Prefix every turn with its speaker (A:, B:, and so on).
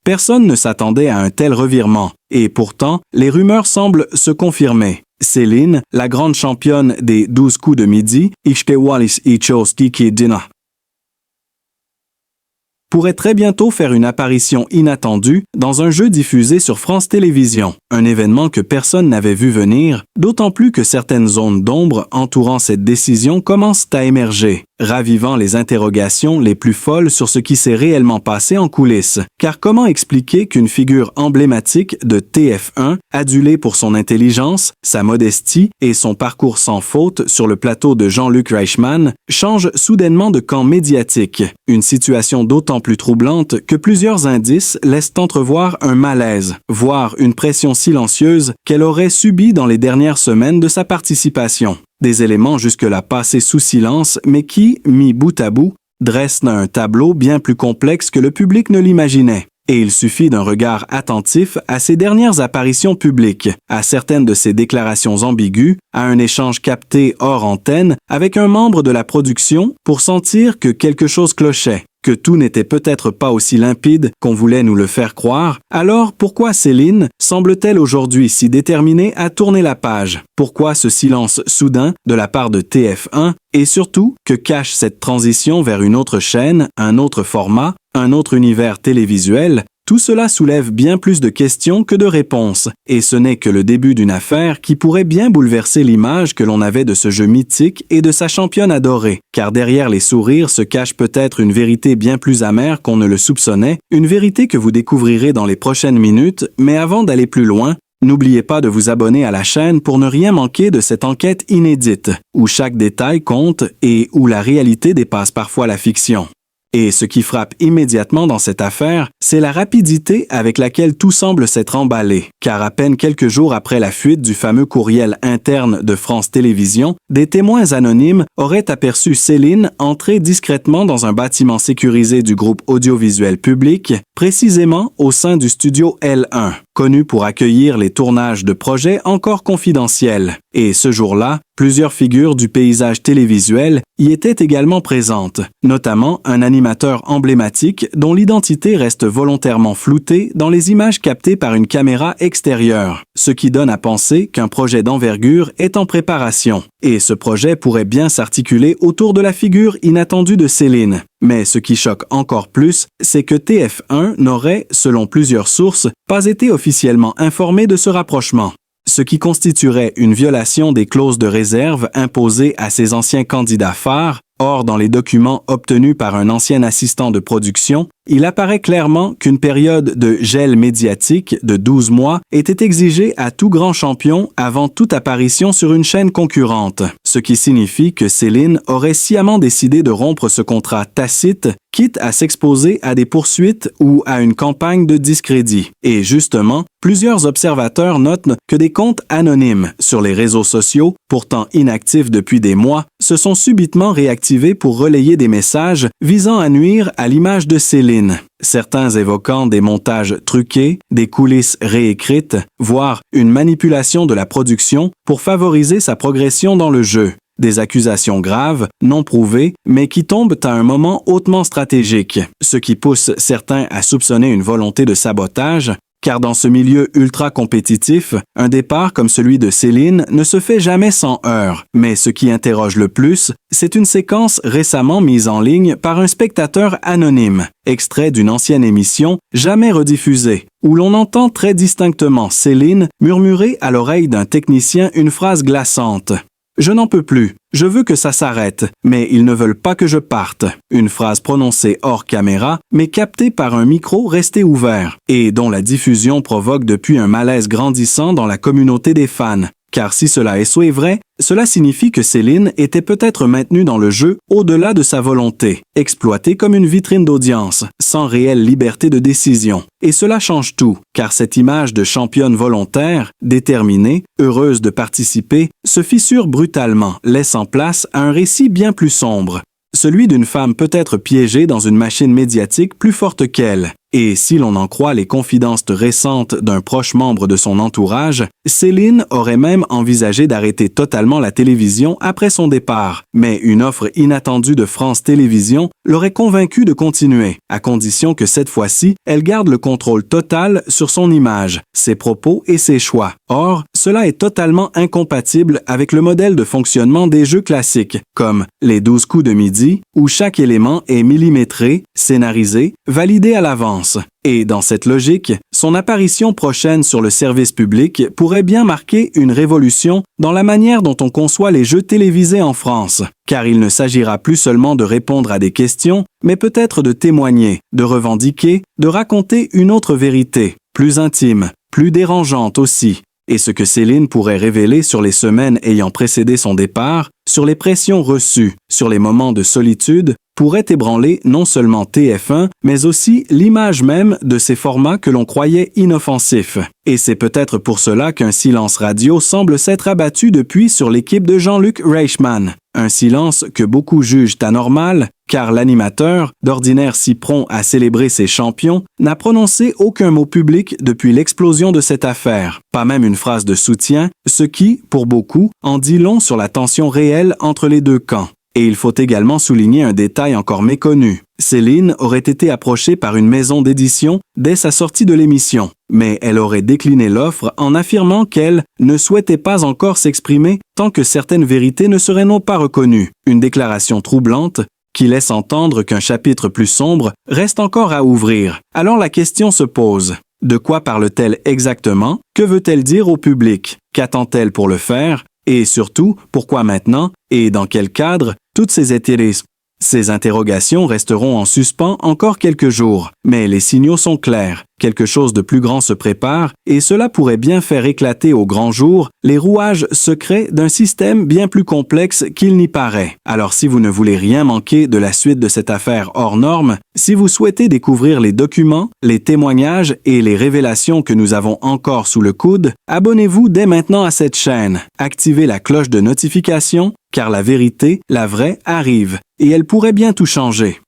A: Personne ne s'attendait à un tel revirement, et pourtant, les rumeurs semblent se confirmer. Céline, la grande championne des 12 coups de midi, pourrait très bientôt faire une apparition inattendue dans un jeu diffusé sur France Télévisions, un événement que personne n'avait vu venir, d'autant plus que certaines zones d'ombre entourant cette décision commencent à émerger, ravivant les interrogations les plus folles sur ce qui s'est réellement passé en coulisses. Car comment expliquer qu'une figure emblématique de TF1, adulée pour son intelligence, sa modestie et son parcours sans faute sur le plateau de Jean-Luc Reichmann, change soudainement de camp médiatique? Une situation d'autant plus troublante que plusieurs indices laissent entrevoir un malaise, voire une pression silencieuse qu'elle aurait subie dans les dernières semaines de sa participation. Des éléments jusque-là passés sous silence, mais qui, mis bout à bout, dressent un tableau bien plus complexe que le public ne l'imaginait. Et il suffit d'un regard attentif à ses dernières apparitions publiques, à certaines de ses déclarations ambiguës, à un échange capté hors antenne avec un membre de la production pour sentir que quelque chose clochait, que tout n'était peut-être pas aussi limpide qu'on voulait nous le faire croire. Alors pourquoi Céline semble-t-elle aujourd'hui si déterminée à tourner la page? Pourquoi ce silence soudain de la part de TF1? Et surtout, que cache cette transition vers une autre chaîne, un autre format, un autre univers télévisuel? Tout cela soulève bien plus de questions que de réponses, et ce n'est que le début d'une affaire qui pourrait bien bouleverser l'image que l'on avait de ce jeu mythique et de sa championne adorée, car derrière les sourires se cache peut-être une vérité bien plus amère qu'on ne le soupçonnait, une vérité que vous découvrirez dans les prochaines minutes, mais avant d'aller plus loin, n'oubliez pas de vous abonner à la chaîne pour ne rien manquer de cette enquête inédite, où chaque détail compte et où la réalité dépasse parfois la fiction. Et ce qui frappe immédiatement dans cette affaire, c'est la rapidité avec laquelle tout semble s'être emballé, car à peine quelques jours après la fuite du fameux courriel interne de France Télévisions, des témoins anonymes auraient aperçu Céline entrer discrètement dans un bâtiment sécurisé du groupe audiovisuel public, précisément au sein du studio L1, connu pour accueillir les tournages de projets encore confidentiels. Et ce jour-là, plusieurs figures du paysage télévisuel y étaient également présentes, notamment un animateur emblématique dont l'identité reste volontairement floutée dans les images captées par une caméra extérieure, ce qui donne à penser qu'un projet d'envergure est en préparation. Et ce projet pourrait bien s'articuler autour de la figure inattendue de Céline. Mais ce qui choque encore plus, c'est que TF1 n'aurait, selon plusieurs sources, pas été officiellement informé de ce rapprochement, ce qui constituerait une violation des clauses de réserve imposées à ses anciens candidats phares. Or, dans les documents obtenus par un ancien assistant de production, il apparaît clairement qu'une période de gel médiatique de 12 mois était exigée à tout grand champion avant toute apparition sur une chaîne concurrente, ce qui signifie que Céline aurait sciemment décidé de rompre ce contrat tacite, quitte à s'exposer à des poursuites ou à une campagne de discrédit. Et justement, plusieurs observateurs notent que des comptes anonymes sur les réseaux sociaux, pourtant inactifs depuis des mois, se sont subitement réactivés pour relayer des messages visant à nuire à l'image de Céline, certains évoquant des montages truqués, des coulisses réécrites, voire une manipulation de la production pour favoriser sa progression dans le jeu. Des accusations graves, non prouvées, mais qui tombent à un moment hautement stratégique, ce qui pousse certains à soupçonner une volonté de sabotage, car dans ce milieu ultra compétitif, un départ comme celui de Céline ne se fait jamais sans heurts. Mais ce qui interroge le plus, c'est une séquence récemment mise en ligne par un spectateur anonyme, extrait d'une ancienne émission jamais rediffusée, où l'on entend très distinctement Céline murmurer à l'oreille d'un technicien une phrase glaçante. « Je n'en peux plus. Je veux que ça s'arrête, mais ils ne veulent pas que je parte. » Une phrase prononcée hors caméra, mais captée par un micro resté ouvert, et dont la diffusion provoque depuis un malaise grandissant dans la communauté des fans. Car si cela est vrai, cela signifie que Céline était peut-être maintenue dans le jeu au-delà de sa volonté, exploitée comme une vitrine d'audience, sans réelle liberté de décision. Et cela change tout, car cette image de championne volontaire, déterminée, heureuse de participer, se fissure brutalement, laissant place à un récit bien plus sombre. Celui d'une femme peut-être piégée dans une machine médiatique plus forte qu'elle, Et si l'on en croit les confidences récentes d'un proche membre de son entourage, Céline aurait même envisagé d'arrêter totalement la télévision après son départ. Mais une offre inattendue de France Télévisions l'aurait convaincue de continuer, à condition que cette fois-ci, elle garde le contrôle total sur son image, ses propos et ses choix. Or, cela est totalement incompatible avec le modèle de fonctionnement des jeux classiques, comme les 12 coups de midi, où chaque élément est millimétré, scénarisé, validé à l'avance. Et dans cette logique, son apparition prochaine sur le service public pourrait bien marquer une révolution dans la manière dont on conçoit les jeux télévisés en France, car il ne s'agira plus seulement de répondre à des questions, mais peut-être de témoigner, de revendiquer, de raconter une autre vérité, plus intime, plus dérangeante aussi. Et ce que Céline pourrait révéler sur les semaines ayant précédé son départ, sur les pressions reçues, sur les moments de solitude, pourrait ébranler non seulement TF1, mais aussi l'image même de ces formats que l'on croyait inoffensifs. Et c'est peut-être pour cela qu'un silence radio semble s'être abattu depuis sur l'équipe de Jean-Luc Reichmann. Un silence que beaucoup jugent anormal, car l'animateur, d'ordinaire si prompt à célébrer ses champions, n'a prononcé aucun mot public depuis l'explosion de cette affaire, pas même une phrase de soutien, ce qui, pour beaucoup, en dit long sur la tension réelle entre les deux camps. Et il faut également souligner un détail encore méconnu. Céline aurait été approchée par une maison d'édition dès sa sortie de l'émission, mais elle aurait décliné l'offre en affirmant qu'elle ne souhaitait pas encore s'exprimer tant que certaines vérités ne seraient non pas reconnues. Une déclaration troublante qui laisse entendre qu'un chapitre plus sombre reste encore à ouvrir. Alors la question se pose. De quoi parle-t-elle exactement? Que veut-elle dire au public? Qu'attend-elle pour le faire? Et surtout, pourquoi maintenant? Et dans quel cadre? Toutes ces hétérismes. Ces interrogations resteront en suspens encore quelques jours, mais les signaux sont clairs. Quelque chose de plus grand se prépare et cela pourrait bien faire éclater au grand jour les rouages secrets d'un système bien plus complexe qu'il n'y paraît. Alors si vous ne voulez rien manquer de la suite de cette affaire hors norme, si vous souhaitez découvrir les documents, les témoignages et les révélations que nous avons encore sous le coude, abonnez-vous dès maintenant à cette chaîne. Activez la cloche de notification car la vérité, la vraie, arrive et elle pourrait bien tout changer.